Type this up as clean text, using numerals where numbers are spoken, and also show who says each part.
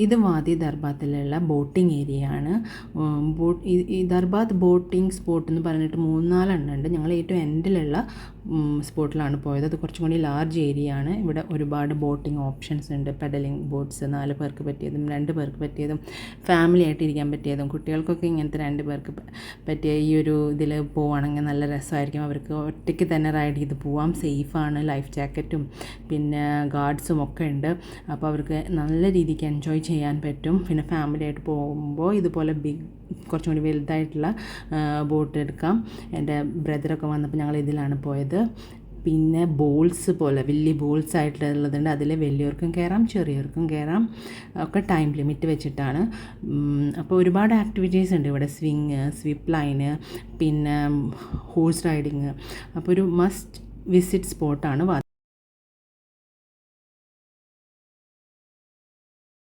Speaker 1: ഇത് വാദി ദർബാത്തിലുള്ള boating area ആണ്. ഈ ദർബാത്ത് ബോട്ടിംഗ് സ്പോട്ട് എന്ന് പറഞ്ഞിട്ട് 3-4 ഉണ്ട്. ഞങ്ങൾ ഏറ്റവും എൻഡിലുള്ള സ്പോട്ടിലാണ് പോയത്. അത് കുറച്ചും കൂടി ലാർജ് ഏരിയ ആണ്. ഇവിടെ ഒരുപാട് ബോട്ടിംഗ് ഓപ്ഷൻസ് ഉണ്ട്. പെഡലിംഗ് ബോട്ട്സ് 4 പേർക്ക് പറ്റിയതും 2 പേർക്ക് പറ്റിയതും ഫാമിലി ആയിട്ട് ഇരിക്കാൻ പറ്റിയതും കുട്ടികൾക്കൊക്കെ ഇങ്ങനത്തെ 2 പേർക്ക് പറ്റിയ ഈ ഒരു ഇതിൽ പോവുകയാണെങ്കിൽ നല്ല രസമായിരിക്കും. അവർക്ക് ഒറ്റയ്ക്ക് തന്നെ റൈഡ് ചെയ്ത് പോവാം. സേഫാണ്. ലൈഫ് ജാക്കറ്റും പിന്നെ ഗാർഡ്സും ഒക്കെ ഉണ്ട്. അപ്പോൾ അവർക്ക് നല്ല രീതിക്ക് എൻജോയ് ചെയ്യാൻ പറ്റും. പിന്നെ ഫാമിലി ആയിട്ട് പോകുമ്പോൾ ഇതുപോലെ കുറച്ചും കൂടി വലുതായിട്ടുള്ള ബോട്ട് എടുക്കാം. എൻ്റെ ബ്രദറൊക്കെ വന്നപ്പോൾ ഞങ്ങൾ ഇതിലാണ് പോയത്. പിന്നെ ബോൾസ് പോലെ വലിയ ബോൾസ് ആയിട്ടുള്ളതുണ്ട്. അതിൽ വലിയവർക്കും കയറാം, ചെറിയവർക്കും കയറാം. ഒക്കെ ടൈം ലിമിറ്റ് വെച്ചിട്ടാണ്. അപ്പോൾ ഒരുപാട് ആക്ടിവിറ്റീസ് ഉണ്ട് ഇവിടെ. സ്വിങ്, സ്വിപ്പ് ലൈന്, പിന്നെ ഹോഴ്സ് റൈഡിങ്. അപ്പോൾ ഒരു മസ്റ്റ് വിസിറ്റ് സ്പോട്ടാണ്.